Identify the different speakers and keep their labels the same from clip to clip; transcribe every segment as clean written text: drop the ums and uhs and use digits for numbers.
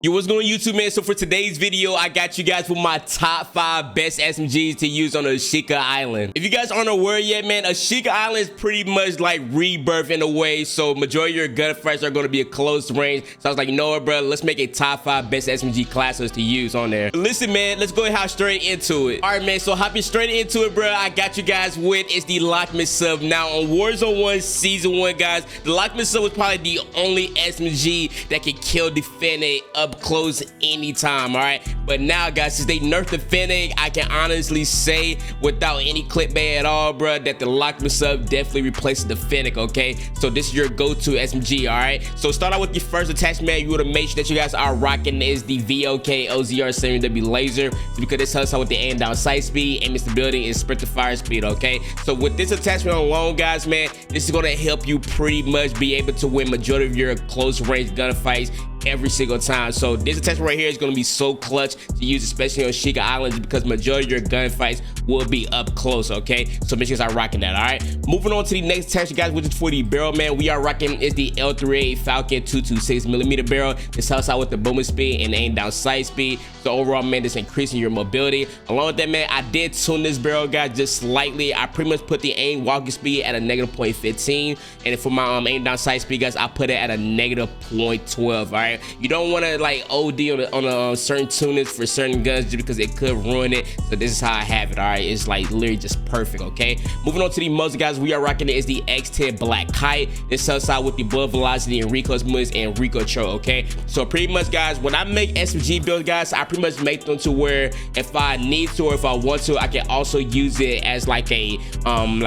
Speaker 1: Yo, what's going on YouTube, man? So for today's video, I got you guys with my top 5 best SMGs to use on the Ashika Island. If you guys aren't aware yet, man, Ashika Island is pretty much like rebirth in a way. So majority of your gunfights are going to be a close range. So I was like, you know what, bro? Let's make a top 5 best SMG classes to use on there. But listen, man, let's go ahead straight into it. All right, man. So hopping straight into it, bro. I got you guys with it's the Lockman sub. Now on Warzone 1 Season 1, guys, the Lockman sub was probably the only SMG that could kill the Fennec up close anytime. All right, but now, guys, since they nerfed the Fennec, I can honestly say without any clickbait at all, bro, that the Lockman sub definitely replaces the Fennec. Okay, so this is your go-to SMG. All right, so start out with your first attachment. You want to make sure that you guys are rocking is the VOK OZR 7W laser, because this helps out with the aim down sight speed, aim stability, and sprint to fire speed. Okay, so with this attachment alone, guys, man, this is going to help you pretty much be able to win majority of your close range gunfights every single time. So this attachment right here is going to be so clutch to use, especially on Ashika Islands, because majority of your gunfights will be up close. Okay, so make sure you guys are rocking that. All right, moving on to the next attachment, guys, which is for the barrel, man. We are rocking is the L38 Falcon 226mm barrel. This helps out with the booming speed and aim down sight speed. So overall, man, this increasing your mobility. Along with that, man, I did tune this barrel, guys, just slightly. I pretty much put the aim walking speed at a -0.15, and for my aim down sight speed, guys, I put it at a -0.12. All right, you don't want to like OD on certain tunings for certain guns just because it could ruin it. So this is how I have it. All right, it's like literally just perfect. Okay, moving on to the muzzle, guys, we are rocking it is the X10 Black Kite. This helps out with the bullet velocity and recoil movements and recoil control. Okay, so pretty much, guys, when I make SMG builds, guys, I pretty much make them to where if I need to or if I want to, I can also use it as like a in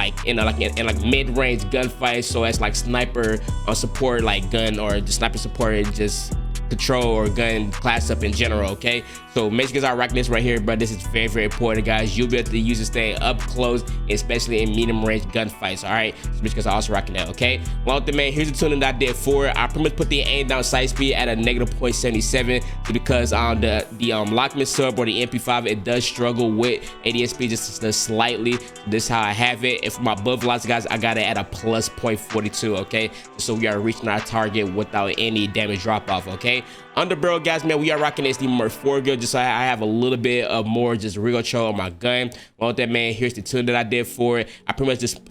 Speaker 1: mid-range gunfight. So as like sniper support, like gun, or just sniper support, and just control or gun class up in general. Okay, so make sure you guys are rocking this right here, but this is very, very important, guys. You'll be able to use this thing up close, especially in medium range gunfights. All right, so make sure you guys are also rocking that. Okay, well, the man, here's the tuning that I did for it. I pretty much put the aim down sight speed at a -0.77 because the Lockman sub or the MP5, it does struggle with ADS-B just slightly. This is how I have it. And for my bullet velocity, guys, I got it at a +0.42. Okay, so we are reaching our target without any damage drop off. Okay, underbarrel, guys, man, we are rocking this the Murph 4 gun, just so I have a little bit of more just recoil control on my gun. Well, with that, man, here's the tune that I did for it. I pretty much just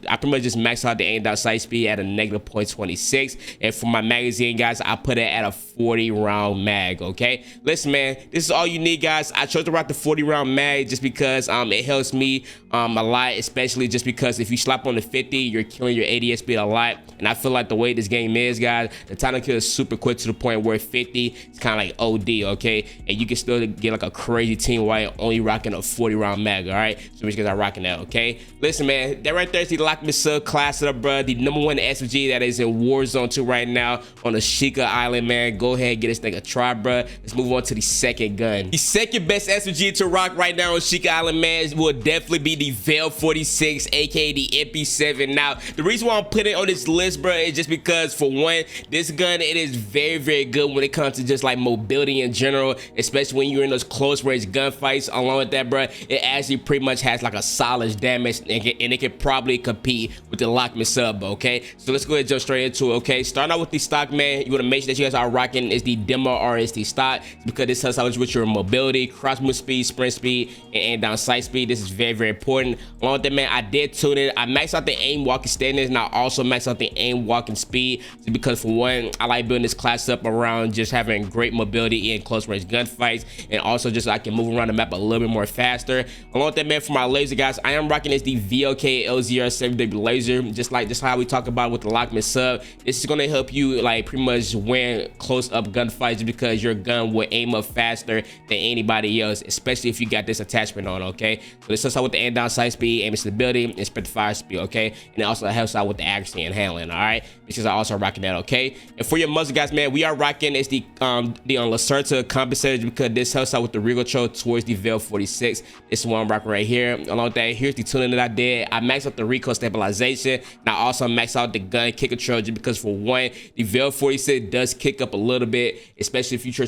Speaker 1: maxed out the aim down sight speed at a -0.26, and for my magazine, guys, I put it at a 40-round mag. Okay, listen, man, this is all you need, guys. I chose to rock the 40-round mag just because it helps me a lot, especially just because if you slap on the 50, you're killing your ADS speed a lot. And I feel like the way this game is, guys, the time to kill is super quick to the point where 50 is kind of like OD. Okay, and you can still get like a crazy team while you're only rocking a 40-round mag. All right, so make sure you guys are rocking that. Okay, listen, man, that right there is the Lockman sub class up, bro, the #1 SMG that is in Warzone 2 right now on Ashika Island, man. Go ahead and get this thing a try, bro. Let's move on to the second gun. The second best SMG to rock right now on Ashika Island, man, will definitely be the Veil 46, aka the MP7. Now, the reason why I'm putting it on this list, bro, is just because, for one, this gun, it is very, very good when it comes to just like mobility in general, especially when you're in those close range gunfights. Along with that, bro, it actually pretty much has like a solid damage, and it can probably compete with the Lockman sub. Okay, so let's go ahead and jump straight into it. Okay, starting out with the stock, man, you want to make sure that you guys are rocking is the demo RST stock, because this helps out with your mobility, cross move speed, sprint speed, and aim down sight speed. This is very, very important. Along with that, man, I did tune it. I maxed out the aim walking standards, and I also maxed out the aim walking speed, because for one, I like building this class up around just having great mobility in close range gunfights, and also just I can move around the map a little bit more faster. Along with that, man, for my laser, guys, I am rocking this the VOK LZR 7W laser, just how we talk about with the Lockman sub. This is going to help you like pretty much win close up gunfights, because your gun will aim up faster than anybody else, especially if you got this attachment on. Okay, so this helps out with the aim down sight speed, aim stability, and sprint to fire speed. Okay, and it also helps out with the accuracy and handling. All right, because I also rocking that. Okay, and for your muzzle, guys, man, we are rocking is the Lacerta compensator, because this helps out with the recoil control towards the Veil 46. This is one I'm rocking right here. Along with that, here's the tuning that I did. I maxed out the recoil stabilization, and I also maxed out the gun kick control, just because for one, the Veil 46 does kick up a little bit, especially if you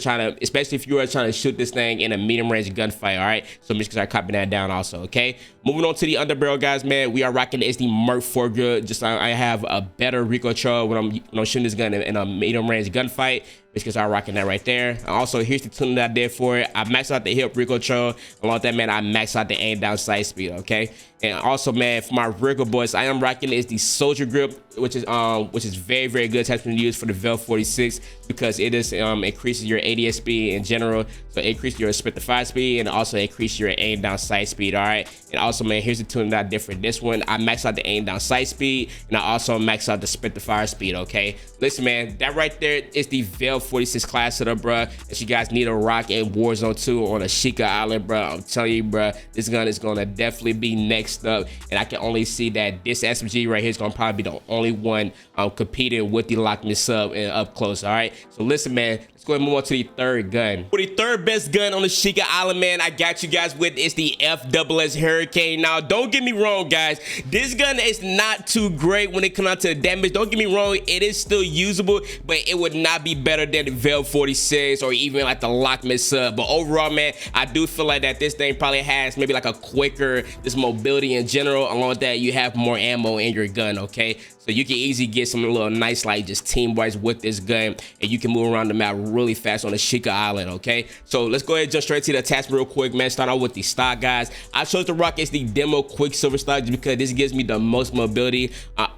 Speaker 1: are trying to shoot this thing in a medium range gunfight. All right, so make sure I copy that down also. Okay, moving on to the underbarrel, guys, man, we are rocking is the Merc 4 grill. Just I have a better recoil control when I'm shooting this gun in a medium range gunfight. Because I'm rocking that right there. Also, here's the tuning that I did for it. I maxed out the hip recoil control. Along with that, man, I maxed out the aim down sight speed, okay? And also, man, for my recoil boys, I am rocking is the soldier grip, which is very, very good attachment to use for the Vel 46 because it is increases your ADS speed in general. So it increases your sprint to fire speed and also increase your aim down sight speed, all right? And also, man, here's the tuning that I did for this one. I maxed out the aim down sight speed and I also maxed out the sprint to fire speed, okay? Listen, man, that right there is the Vel 46 class setup, bro. If you guys need a rock in Warzone 2 on Ashika Island, bro, I'm telling you, bro, this gun is gonna definitely be next up. And I can only see that this SMG right here is gonna probably be the only one competing with the Lockman sub and up close, all right? So listen, man, let's go ahead and move on to the third gun. For the third best gun on Ashika Island, man, I got you guys with is the FSS Hurricane. Now, don't get me wrong, guys. This gun is not too great when it comes out to the damage. Don't get me wrong, it is still usable, but it would not be better than the Vel 46 or even like the Lockman sub. But overall, man, I do feel like that this thing probably has maybe like a quicker, this mobility in general. Along with that, you have more ammo in your gun, okay? So you can easily get some little nice, like just team wise with this gun, and you can move around the map really fast on Ashika Island, okay? So let's go ahead and jump straight to the attachment real quick, man. Start out with the stock, guys. I chose to rock as the demo Quicksilver stock just because this gives me the most mobility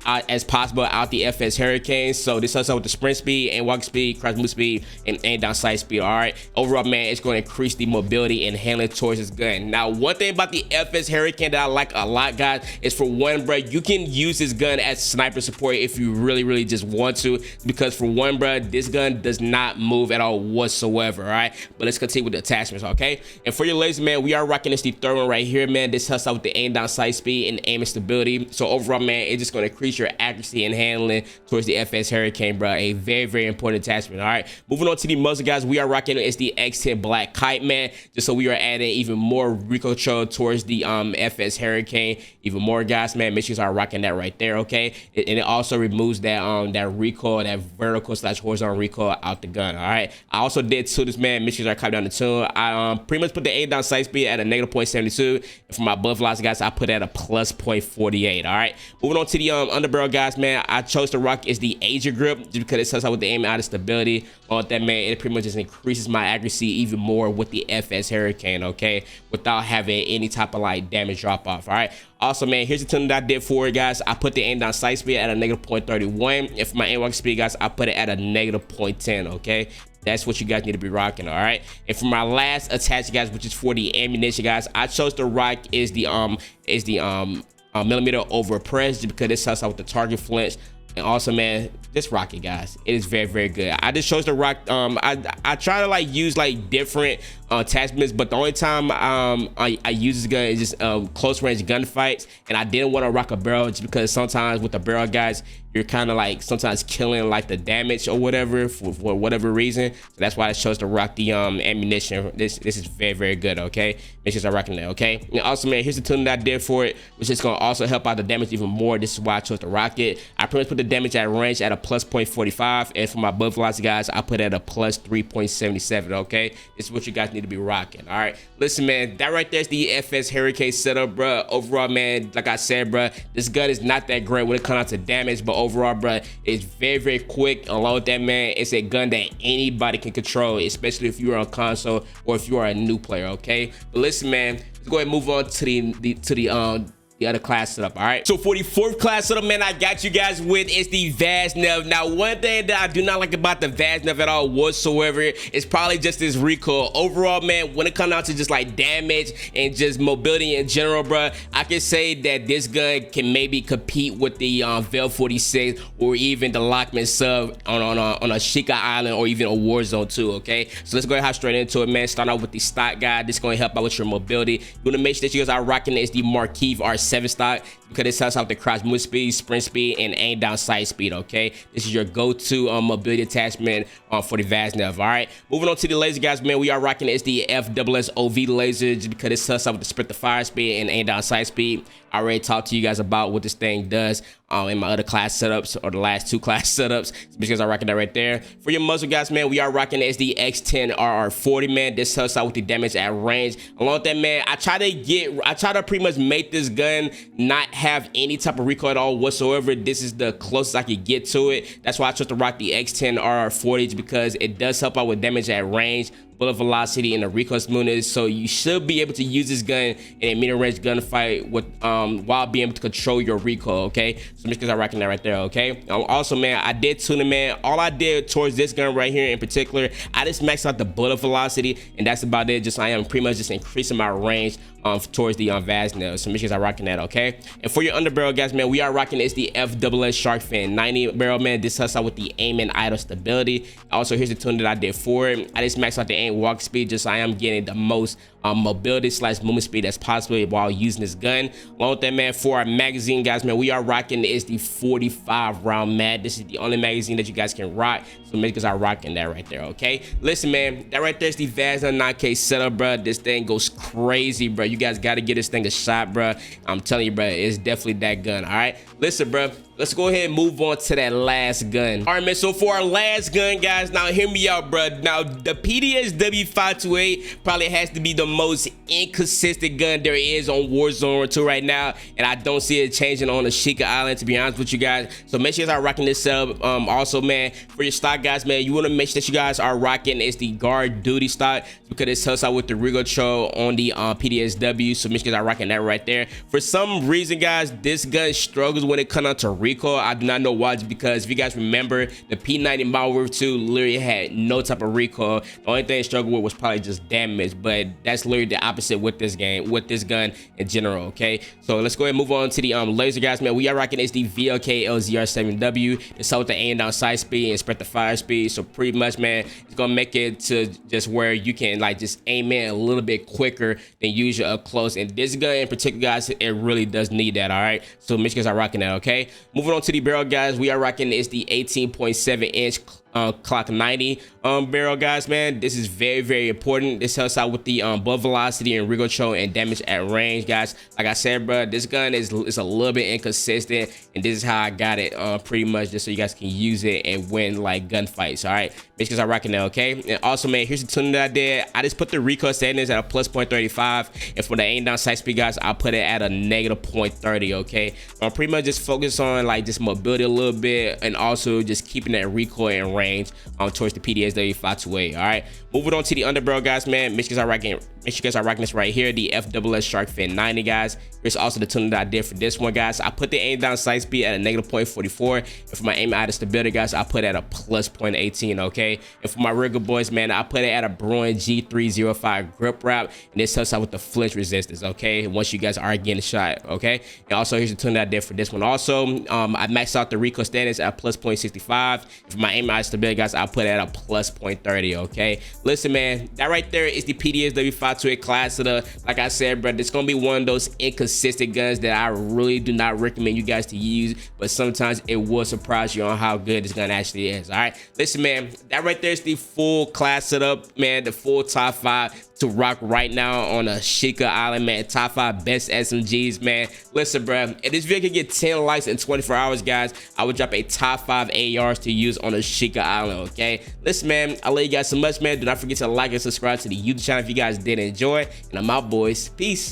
Speaker 1: as possible out the FS Hurricane. So this starts out with the sprint speed and walk speed, cross move speed, and aim down sight speed, all right? Overall, man, it's going to increase the mobility and handling towards this gun. Now, one thing about the FS Hurricane that I like a lot, guys, is for one, bro, you can use this gun as sniper support if you really just want to, because for one, bro, this gun does not move at all whatsoever, all right? But let's continue with the attachments, okay? And for your laser, man, we are rocking this the third one right here, man. This helps out with the aim down sight speed and aim and stability. So overall, man, it's just going to increase your accuracy and handling towards the FS Hurricane, bro. A very important attachment, all right? Moving on to the muzzle, guys, we are rocking it's the X10 Black Kite, man. Just so we are adding even more recoil control towards the FS Hurricane even more, guys, man. Make sure you are rocking that right there, okay? And it also removes that that recoil, that vertical / horizontal recoil out the gun, all right? I also did tune this, man. Make sure I copy down the tune. I pretty much put the aim down sight speed at a -0.72, and for my bullet velocity, guys, I put it at a +0.48, all right? Moving on to the underbarrel, guys, man, I chose to rock is the Asia grip just because it helps out with the aim out of stability. On that, man, it pretty much just increases my accuracy even more with the FS Hurricane, okay, without having any type of like damage drop off, all right? Also, man, here's the tuning that I did for it, guys. I put the aim down sight speed at a -0.31, and for my aim walk speed, guys, I put it at a -0.10, okay? That's what you guys need to be rocking, all right? And for my last attachment, guys, which is for the ammunition, guys, I chose to rock is the millimeter over press just because this helps out with the target flinch. And also, man, just rock it, guys. It is very good. I just chose to rock. I try to like use like different attachments, but the only time I use this gun is just close range gunfights, and I didn't want to rock a barrel just because sometimes with the barrel, guys, you're kind of like sometimes killing like the damage or whatever for whatever reason. So that's why I chose to rock the ammunition. This is very good, okay? Make sure I'm rocking that, okay? And also, man, here's the tuning that I did for it, which is gonna also help out the damage even more. This is why I chose to rock it. I pretty much put the damage at range at a +0.45, and for my bullet velocity, guys, I put it at a +3.77, okay? This is what you guys need to be rocking, all right? Listen, man, that right there is the FS Hurricane setup, bro. Overall, man, like I said, bro, this gun is not that great when it comes out to damage, but overall, bro, it's very quick. Along with that, man, it's a gun that anybody can control, especially if you're on console or if you are a new player, okay? But listen, man, let's go ahead and move on to the other class setup, all right? So for the fourth class setup, man, I got you guys with is the Vaznev. Now, one thing that I do not like about the Vaznev at all whatsoever is probably just this recoil. Overall, man, when it comes down to just like damage and just mobility in general, bro, I can say that this gun can maybe compete with the Vel 46 or even the Lockman sub on Ashika Island or even a Warzone 2, okay? So let's go ahead and hop straight into it, man. Start out with the stock guide. This is going to help out with your mobility. You want to make sure that you guys are rocking is the Marquise R7 stock because it helps out the cross move speed, sprint speed, and aim down sight speed, okay? This is your go-to mobility attachment for the Vaznev, all right? Moving on to the laser, guys, man, we are rocking is the FSS OV laser just because it helps out with the sprint to fire speed and aim down sight speed. I already talked to you guys about what this thing does in my other class setups or the last two class setups because I'm rocking that right there. For your muzzle, guys, man, we are rocking is the X10 RR40, man. This helps out with the damage at range. Along with that, man, I try to pretty much make this gun gun not have any type of recoil at all whatsoever, this is the closest I could get to it. That's why I chose to rock the X10 RR40s, because it does help out with damage at range, bullet velocity, and the recoil smoothness. So you should be able to use this gun in a medium range gunfight with while being able to control your recoil. Okay, so just because I'm rocking that right there. Okay, also, man, I did tune it, man. All I did towards this gun right here in particular, I just maxed out the bullet velocity, and that's about it. Just I am pretty much just increasing my range towards the Vaz nails. So make sure I'm rocking that. Okay, and for your underbarrel, guys, man, we are rocking is the FSS Shark Fin 90 barrel, man. This helps out with the aim and idle stability. Also, here's the tune that I did for it. I just maxed out the aim walk speed, just so I am getting the most mobility / movement speed as possible while using this gun. Along with that, man, for our magazine, guys, man, we are rocking is the 45 round mag. This is the only magazine that you guys can rock, so make sure I'm rocking that right there. Okay, listen, man, that right there is the Vaz 9K setup, bro. This thing goes crazy, bro. You guys got to get this thing a shot, bro. I'm telling you, bro, it's definitely that gun. All right, listen, bro, let's go ahead and move on to that last gun. All right, man, so for our last gun, guys, now hear me out, bro. Now the PDSW528 probably has to be the most inconsistent gun there is on Warzone 2 right now, and I don't see it changing on Ashika Island, to be honest with you guys. So make sure you guys are rocking this up. Also, man, for your stock, guys, man, you want to make sure that you guys are rocking is the guard duty stock, because it helps out with the recoil control on the PDSW. So make sure you guys are rocking that right there. For some reason, guys, this gun struggles when it comes out to recoil. I do not know why, because if you guys remember, the P90 Model Warfare 2 literally had no type of recoil. The only thing it struggled with was probably just damage, but that's literally the opposite with this game, with this gun in general. Okay, so let's go ahead and move on to the laser, guys, man. We are rocking is the VLK LZR7W. It's help with the aim down sight speed and spread the fire speed. So pretty much, man, it's gonna make it to just where you can like just aim in a little bit quicker than usual up close. And this gun in particular, guys, it really does need that. All right, so make sure you guys are rocking that. Okay, moving on to the barrel, guys, we are rocking is the 18.7 inch clock 90 barrel, guys, man. This is very, very important. This helps out with the bullet velocity and recoil control and damage at range, guys. Like I said, bro, this gun is a little bit inconsistent, and this is how I got it pretty much, just so you guys can use it and win like gunfights. All right, make sure I'm rocking that. Okay, and also, man, here's the tuning that I did. I just put the recoil settings at a plus 0.35, and for the aim down sight speed, guys, I put it at a negative 0.30. Okay, I'm pretty much just focus on like just mobility a little bit, and also just keeping that recoil and range towards the PDSW528. All right, moving on to the underbarrel, guys, man. Make sure you guys are rocking this right here, the FSS Shark Fin 90, guys. Here's also the tuning that I did for this one, guys. I put the aim down sight speed at a negative 0.44, and for my aim out of stability, guys, I put it at a plus 0.18. Okay, and for my regular boys, man, I put it at a Bruin G305 grip wrap, and this helps out with the flinch resistance. Okay, once you guys are getting shot. Okay, and also here's the tuning that I did for this one. Also, I maxed out the recoil status at plus 0.65. For my aim out of stability, guys, I put it at a plus 0.30. Okay, listen, man, that right there is the PDSW528 class of the, like I said, bro, it's gonna be one of those inconsistent guns that I really do not recommend you guys to use, but sometimes it will surprise you on how good this gun actually is. All right, listen, man, that right there is the full class setup, man, the full top 5 to rock right now on Ashika Island, man. Top 5 best SMGs, man. Listen, bro, if this video can get 10 likes in 24 hours, guys, I would drop a top 5 ARs to use on Ashika Island. Okay, listen, man, I love you guys so much, man. Do not forget to like and subscribe to the YouTube channel if you guys did enjoy, and I'm out, boys. Peace.